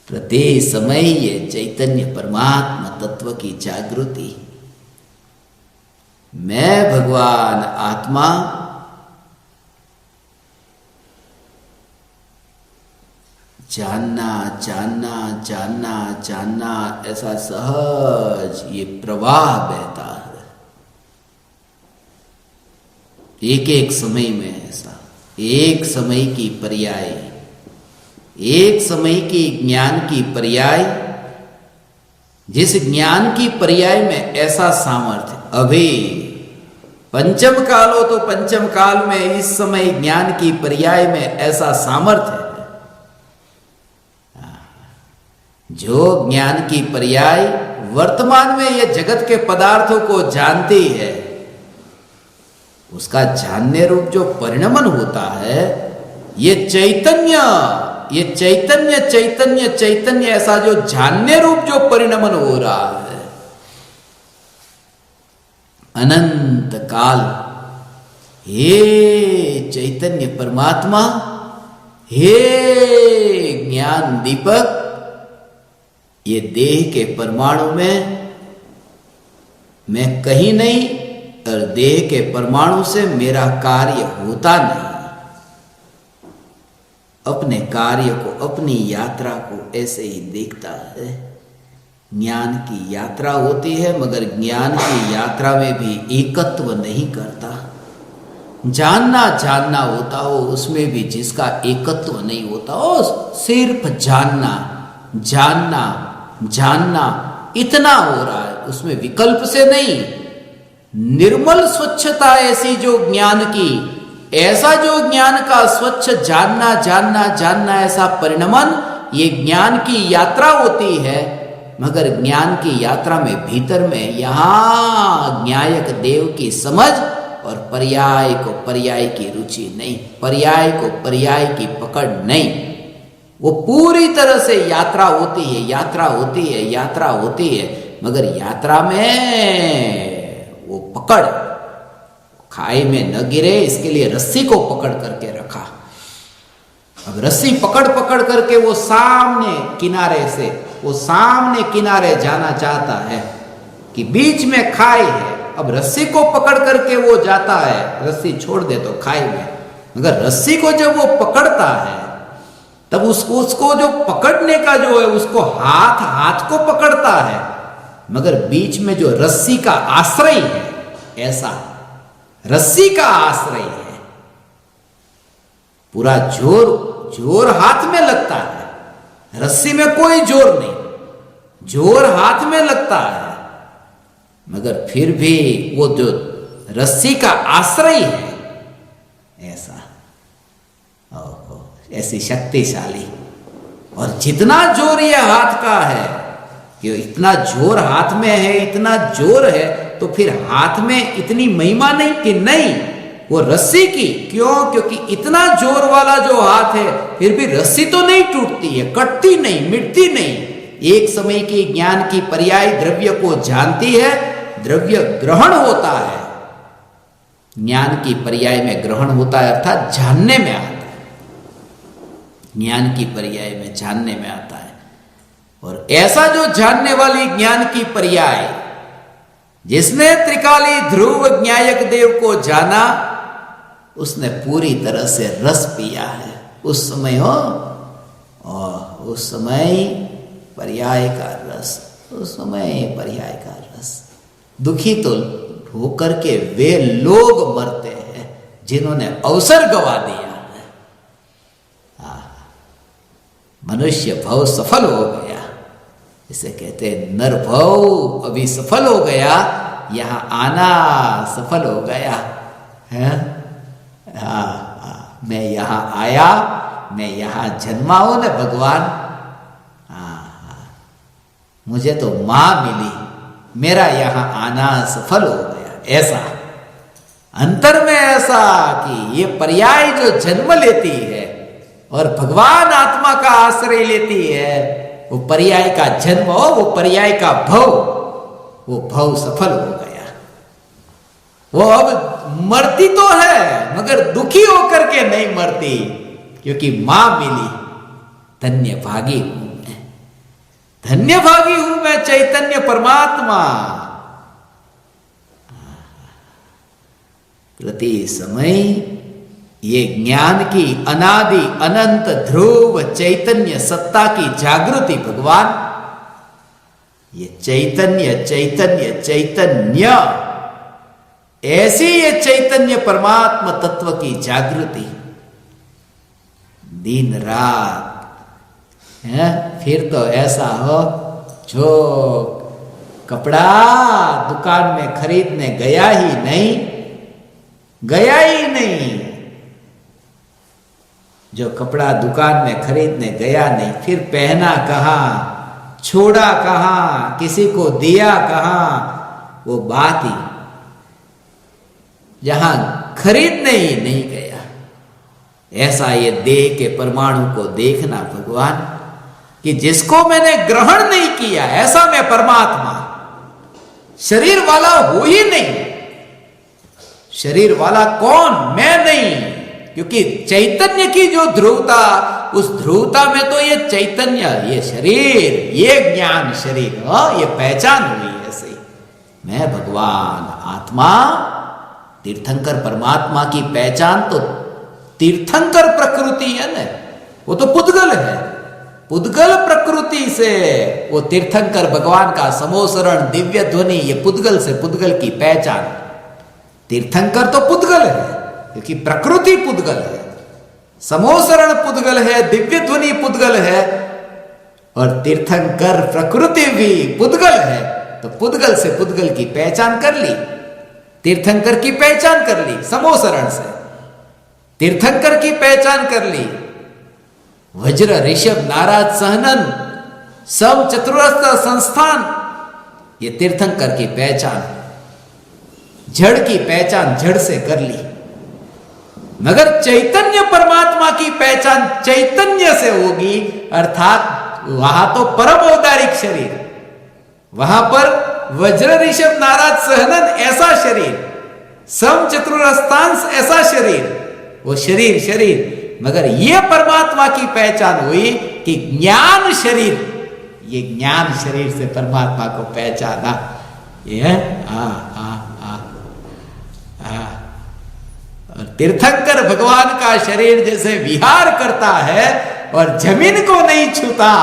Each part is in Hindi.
प्रत्येक समय ये चैतन्य परमात्मा तत्व की जागृति, मैं भगवान आत्मा जानना जानना जानना जानना, ऐसा सहज ये प्रवाह बहता है एक एक समय में। ऐसा एक समय की पर्याय, एक समय की ज्ञान की पर्याय, जिस ज्ञान की पर्याय में ऐसा सामर्थ्य अभी पंचम काल हो तो पंचम काल में इस समय ज्ञान की पर्याय में ऐसा सामर्थ्य है। जो ज्ञान की पर्याय वर्तमान में ये जगत के पदार्थों को जानती है, उसका जानने रूप जो परिणमन होता है, ये चैतन्य ये चैतन्य चैतन्य चैतन्य ऐसा जो जानने रूप जो परिणमन हो रहा है अनंत काल, हे चैतन्य परमात्मा, हे ज्ञान दीपक, ये देह के परमाणु में मैं कहीं नहीं और देह के परमाणु से मेरा कार्य होता नहीं। अपने कार्य को, अपनी यात्रा को ऐसे ही देखता है। ज्ञान की यात्रा होती है मगर ज्ञान की यात्रा में भी एकत्व नहीं करता। जानना जानना होता हो उसमें भी जिसका एकत्व नहीं होता हो, सिर्फ जानना जानना जानना इतना हो रहा है, उसमें विकल्प से नहीं। निर्मल स्वच्छता ऐसी जो ज्ञान की, ऐसा जो ज्ञान का स्वच्छ जानना जानना जानना ऐसा परिणमन, ये ज्ञान की यात्रा होती है। मगर ज्ञान की यात्रा में भीतर में यहां न्यायक देव की समझ और पर्याय को पर्याय की रुचि नहीं, पर्याय को पर्याय की पकड़ नहीं। वो पूरी तरह से यात्रा होती है, यात्रा होती है, यात्रा होती है, मगर यात्रा में वो पकड़ खाई में न गिरे इसके लिए रस्सी को पकड़ करके रखा। अब रस्सी पकड़ पकड़ करके वो सामने किनारे से, वो सामने किनारे जाना चाहता है कि बीच में खाई है। अब रस्सी को पकड़ करके वो जाता है, रस्सी छोड़ दे तो खाई में, मगर रस्सी को जब वो पकड़ता है तब उसको जो पकड़ने का जो है उसको हाथ को पकड़ता है, मगर बीच में जो रस्सी का आश्रय है, ऐसा रस्सी का आश्रय है। पूरा जोर हाथ में लगता है, रस्सी में कोई जोर नहीं, जोर हाथ में लगता है, मगर फिर भी वो जो रस्सी का आश्रय है, ऐसा ऐसी शक्तिशाली। और जितना जोर ये हाथ का है, कि इतना जोर हाथ में है, इतना जोर है, तो फिर हाथ में इतनी महिमा नहीं कि नहीं वो रस्सी की। क्यों? क्योंकि इतना जोर वाला जो हाथ है, फिर भी रस्सी तो नहीं टूटती है, कटती नहीं, मिटती नहीं। एक समय की ज्ञान की पर्याय द्रव्य को जानती है, द्रव्य ग्रहण होता है, ज्ञान की पर्याय में ग्रहण होता है, अर्थात जानने में आता है। ज्ञान की पर्याय में जानने में आता है। और ऐसा जो जानने वाली ज्ञान की पर्याय, जिसने त्रिकाली ध्रुव न्यायक देव को जाना, उसने पूरी तरह से रस पिया है। उस समय हो, और उस समय पर्याय का रस, उस समय पर्याय का रस। दुखी तो होकर के वे लोग मरते हैं जिन्होंने अवसर गवा दिया है। मनुष्य भव सफल हो गया, इसे कहते हैं नर भव अभी सफल हो गया, यहां आना सफल हो गया है। मैं यहां आया, मैं यहां जन्मा हूं ना भगवान। मुझे तो मां मिली, मेरा यहां आना सफल हो गया। ऐसा अंतर में ऐसा कि ये पर्याय जो जन्म लेती है और भगवान आत्मा का आश्रय लेती है, वो पर्याय का जन्म हो, वो पर्याय का भव, वो भव सफल हो गया। वो अब मरती तो है मगर दुखी होकर के नहीं मरती, क्योंकि मां मिली। धन्य भागी हूं मैं, धन्य भागी हूं मैं चैतन्य परमात्मा। प्रति समय ये ज्ञान की अनादि अनंत ध्रुव चैतन्य सत्ता की जागृति भगवान, ये चैतन्य चैतन्य चैतन्य, ऐसी ये चैतन्य परमात्मा तत्व की जागृति दिन रात है। फिर तो ऐसा हो जो कपड़ा दुकान में खरीदने गया ही नहीं, जो कपड़ा दुकान में खरीदने गया नहीं, फिर पहना कहाँ, छोड़ा कहाँ, किसी को दिया कहाँ, वो बात ही जहां खरीदने ही नहीं गया। ऐसा ये देह के परमाणु को देखना भगवान, कि जिसको मैंने ग्रहण नहीं किया, ऐसा मैं परमात्मा शरीर वाला हो ही नहीं। शरीर वाला कौन? मैं नहीं, क्योंकि चैतन्य की जो ध्रुवता, उस ध्रुवता में तो ये चैतन्य, ये शरीर, ये ज्ञान शरीर, ये पहचान हुई ऐसे ही। मैं भगवान आत्मा, तीर्थंकर परमात्मा की पहचान तो तीर्थंकर प्रकृति है ना, वो तो पुद्गल है। पुद्गल प्रकृति से वो तीर्थंकर भगवान का समोसरण दिव्य ध्वनि, ये पुद्गल से पुद्गल की पहचान। तीर्थंकर तो पुद्गल है क्योंकि प्रकृति पुद्गल है, समोसरण पुद्गल है, दिव्य ध्वनि पुद्गल है, और तीर्थंकर प्रकृति भी पुद्गल है। तो पुद्गल से पुद्गल की पहचान कर ली, तीर्थंकर की पहचान कर ली, समोसरण से तीर्थंकर की पहचान कर ली। वज्र ऋषभ नाराज सहनन सब चतुरस्र संस्थान, ये तीर्थंकर की पहचान। जड़ की पहचान जड़ से कर ली, मगर चैतन्य परमात्मा की पहचान चैतन्य से होगी, अर्थात वहां तो परम औदारिक शरीर, वहां पर वज्र ऋषभ नाराज सहनन ऐसा शरीर, सम चतुरस्तांश ऐसा शरीर, वो शरीर, मगर ये परमात्मा की पहचान हुई कि ज्ञान शरीर, ये ज्ञान शरीर से परमात्मा को पहचाना। ये है और तीर्थंकर भगवान का शरीर जैसे विहार करता है और जमीन को नहीं छूता,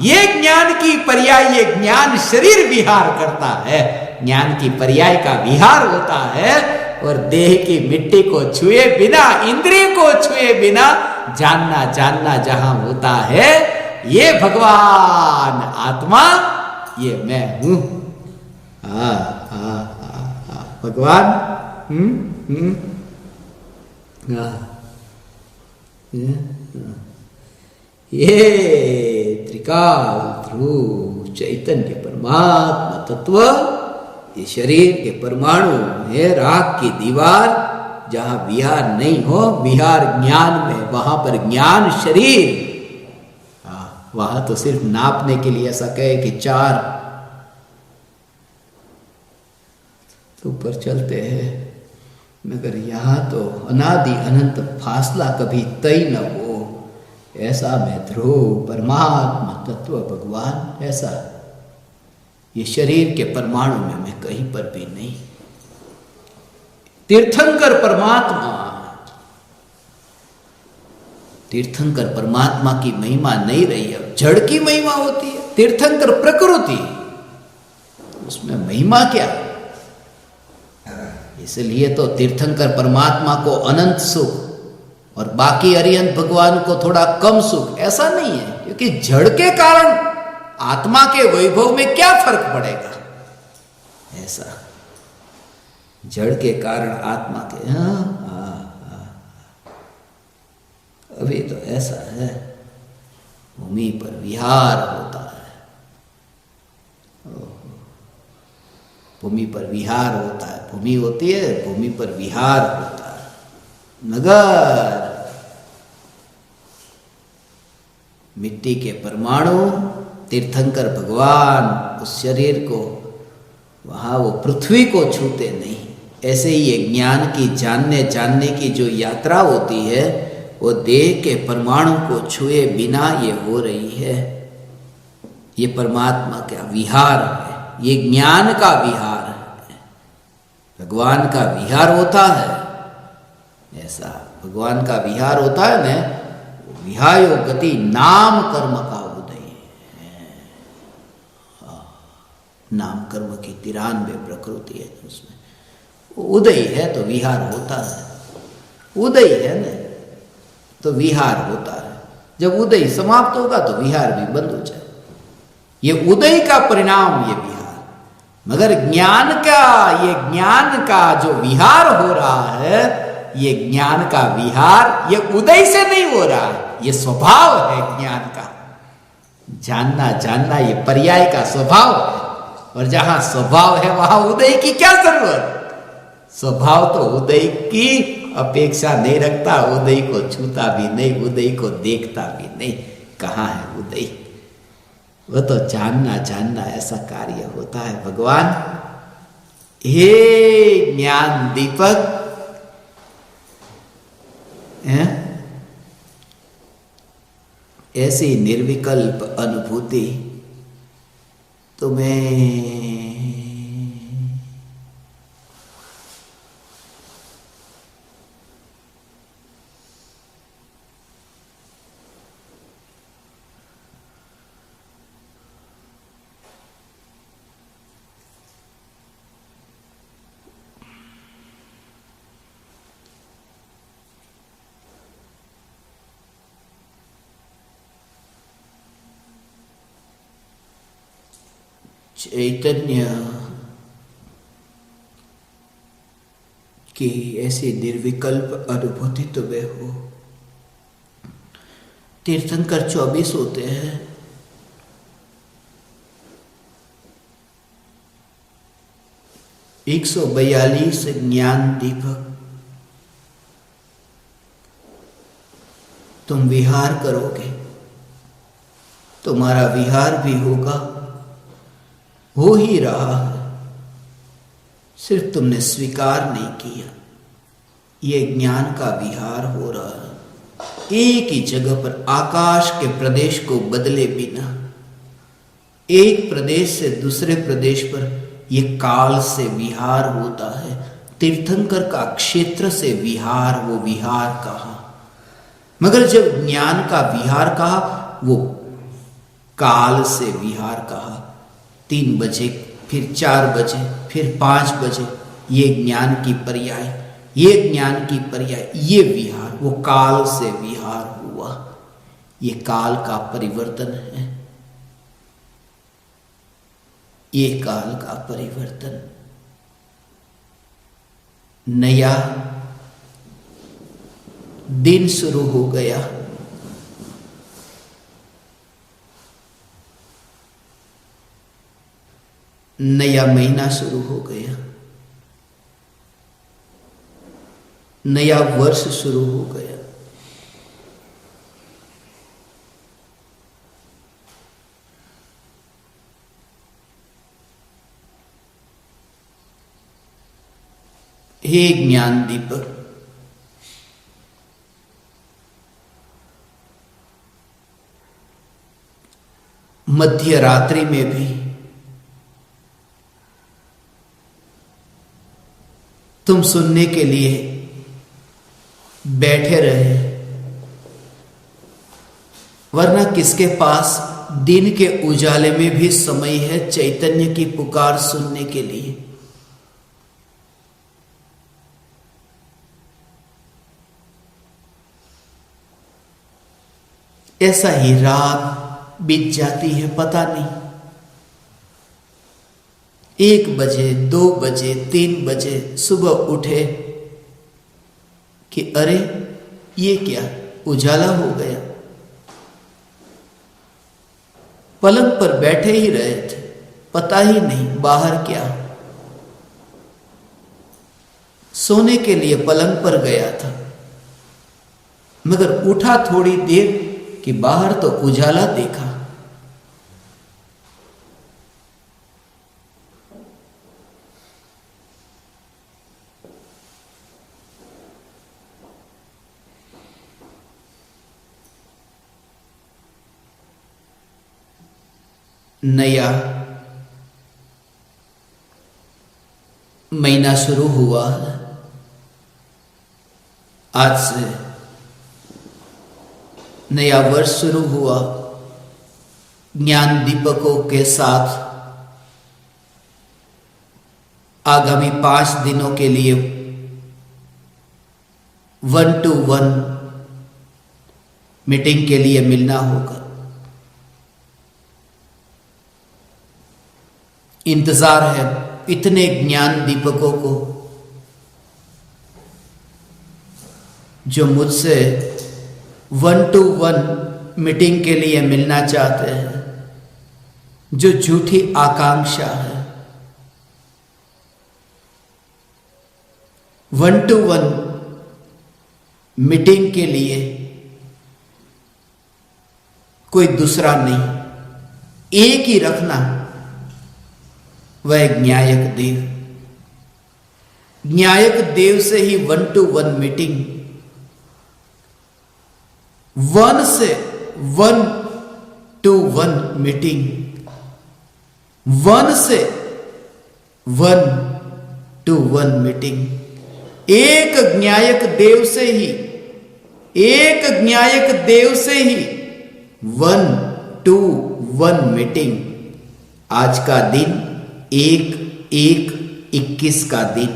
ये ज्ञान की पर्याय, ये ज्ञान शरीर विहार करता है। ज्ञान की पर्याय का विहार होता है और देह की मिट्टी को छुए बिना, इंद्रिय को छुए बिना जानना जहां होता है, ये भगवान आत्मा, ये मैं हूं। भगवान ये त्रिकाल ध्रुव चैतन्य परमात्मा तत्व, ये शरीर के परमाणु है, राख की दीवार, जहां विहार नहीं हो, विहार ज्ञान में, वहां पर ज्ञान शरीर। वहां तो सिर्फ नापने के लिए ऐसा कहे कि 4 ऊपर चलते हैं, मगर यहां तो अनादि अनंत फासला कभी तय न हो, ऐसा मैं ध्रुव परमात्मा तत्व भगवान, ऐसा ये शरीर के परमाणु में मैं कहीं पर भी नहीं। तीर्थंकर परमात्मा, तीर्थंकर परमात्मा की महिमा नहीं रही, अब जड़ की महिमा होती है। तीर्थंकर प्रकृति, उसमें महिमा क्या? इसलिए तो तीर्थंकर परमात्मा को अनंत सुख और बाकी अरिहंत भगवान को थोड़ा कम सुख, ऐसा नहीं है, क्योंकि जड़ के कारण आत्मा के वैभव में क्या फर्क पड़ेगा, ऐसा जड़ के कारण आत्मा के। अभी तो ऐसा है, भूमि पर विहार होता है, भूमि पर विहार होता है, भूमि होती है, भूमि पर विहार होता है, मगर मिट्टी के परमाणु, तीर्थंकर भगवान उस शरीर को, वहां वो पृथ्वी को छूते नहीं। ऐसे ही ये ज्ञान की जानने की जो यात्रा होती है, वो देह के परमाणु को छुए बिना ये हो रही है। ये परमात्मा का विहार है, ये ज्ञान का विहार है। भगवान का विहार होता है, ऐसा भगवान का विहार होता है ना, विहायो गति नाम कर्म का उदय है। नाम कर्म की 93 प्रकृति है उसमें, उदय है तो विहार होता है। उदय है ना तो विहार होता है। जब उदय समाप्त होगा तो विहार भी बंद हो जाए। ये उदय का परिणाम ये विहार। मगर ज्ञान का, ये ज्ञान का जो विहार हो रहा है, ये ज्ञान का विहार ये उदय से नहीं हो रहा है, ये स्वभाव है ज्ञान का। जानना जानना ये पर्याय का स्वभाव है, और जहां स्वभाव है वहां उदय की क्या जरूरत। स्वभाव तो उदय की अपेक्षा नहीं रखता, उदय को छूता भी नहीं, उदय को देखता भी नहीं। कहाँ है उदय? वो तो जानना जानना ऐसा कार्य होता है। भगवान हे ज्ञान दीपक है, ऐसी निर्विकल्प अनुभूति तुम्हें चैतन्य की ऐसी निर्विकल्प अनुभूति तुम्हें हो। तीर्थंकर 24 होते हैं, एक 142 ज्ञान दीपक तुम विहार करोगे, तुम्हारा विहार भी होगा, हो ही रहा है, सिर्फ तुमने स्वीकार नहीं किया। ये ज्ञान का विहार हो रहा है। एक ही जगह पर आकाश के प्रदेश को बदले बिना, एक प्रदेश से दूसरे प्रदेश पर ये काल से विहार होता है। तीर्थंकर का क्षेत्र से विहार, वो विहार कहा, मगर जब ज्ञान का विहार कहा वो काल से विहार कहा। 3 बजे, फिर 4 बजे, फिर 5 बजे, ये ज्ञान की पर्याय, ये ज्ञान की पर्याय, ये विहार, वो काल से विहार हुआ। ये काल का परिवर्तन है, ये काल का परिवर्तन। नया दिन शुरू हो गया, नया महीना शुरू हो गया, नया वर्ष शुरू हो गया। हे ज्ञान दीपक, मध्य रात्रि में भी तुम सुनने के लिए बैठे रहे, वरना किसके पास दिन के उजाले में भी समय है चैतन्य की पुकार सुनने के लिए। ऐसा ही रात बीत जाती है, पता नहीं। 1 बजे, 2 बजे, 3 बजे सुबह उठे कि अरे ये क्या, उजाला हो गया। पलंग पर बैठे ही रहे थे, पता ही नहीं बाहर क्या। सोने के लिए पलंग पर गया था, मगर उठा थोड़ी देर कि बाहर तो उजाला देखा। नया महीना शुरू हुआ। आज से नया वर्ष शुरू हुआ। ज्ञान दीपकों के साथ आगामी 5 दिनों के लिए 1-to-1 मीटिंग के लिए मिलना होगा। इंतजार है इतने ज्ञान दीपकों को जो मुझसे 1-to-1 मीटिंग के लिए मिलना चाहते हैं, जो झूठी आकांक्षा है। 1-to-1 मीटिंग के लिए कोई दूसरा नहीं, एक ही रखना, वह न्यायक देव। न्यायक देव से ही 1-to-1 मीटिंग, 1 से 1-to-1 मीटिंग, 1 से 1-to-1 मीटिंग। एक न्यायक देव से ही 1-to-1 मीटिंग। आज का दिन 1/1/21 का दिन,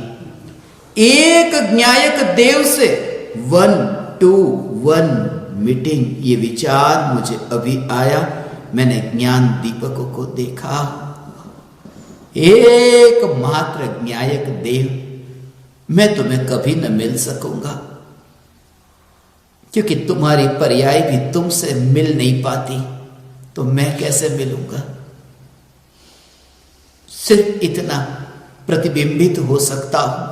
एक न्यायक देव से 1-to-1 मीटिंग। ये विचार मुझे अभी आया, मैंने ज्ञान दीपकों को देखा। एकमात्र न्यायक देव, मैं तुम्हें कभी न मिल सकूंगा क्योंकि तुम्हारी पर्याय भी तुमसे मिल नहीं पाती, तो मैं कैसे मिलूंगा। सिर्फ इतना प्रतिबिंबित हो सकता हूं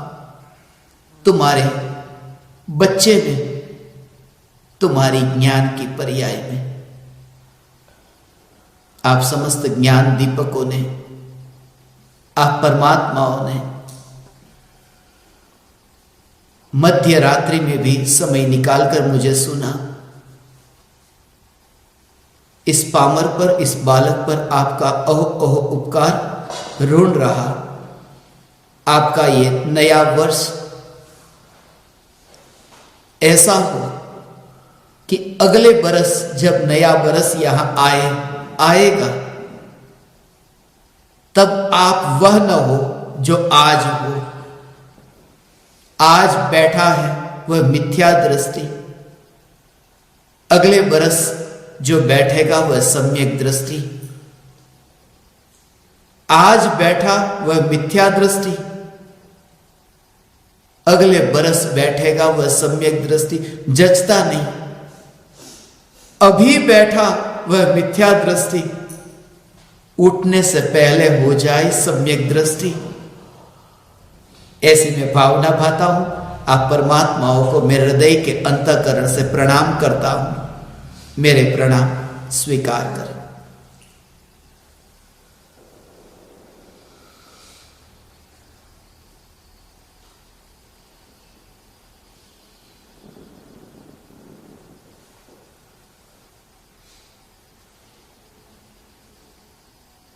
तुम्हारे बच्चे में, तुम्हारी ज्ञान की पर्याय में। आप समस्त ज्ञान दीपकों ने, आप परमात्माओं ने मध्य रात्रि में भी समय निकालकर मुझे सुना। इस पामर पर, इस बालक पर आपका अहो अहो उपकार ऋण रहा। आपका ये नया वर्ष ऐसा हो कि अगले बरस जब नया बरस यहां आएगा, तब आप वह न हो जो आज हो। आज बैठा है वह मिथ्या दृष्टि, अगले बरस जो बैठेगा वह सम्यक दृष्टि। आज बैठा वह मिथ्या दृष्टि, अगले बरस बैठेगा वह सम्यक दृष्टि। जचता नहीं, अभी बैठा वह मिथ्या दृष्टि, उठने से पहले हो जाए सम्यक दृष्टि। ऐसी मैं भावना भाता हूं। आप परमात्माओं को मेरे हृदय के अंतःकरण से प्रणाम करता हूं। मेरे प्रणाम स्वीकार करें।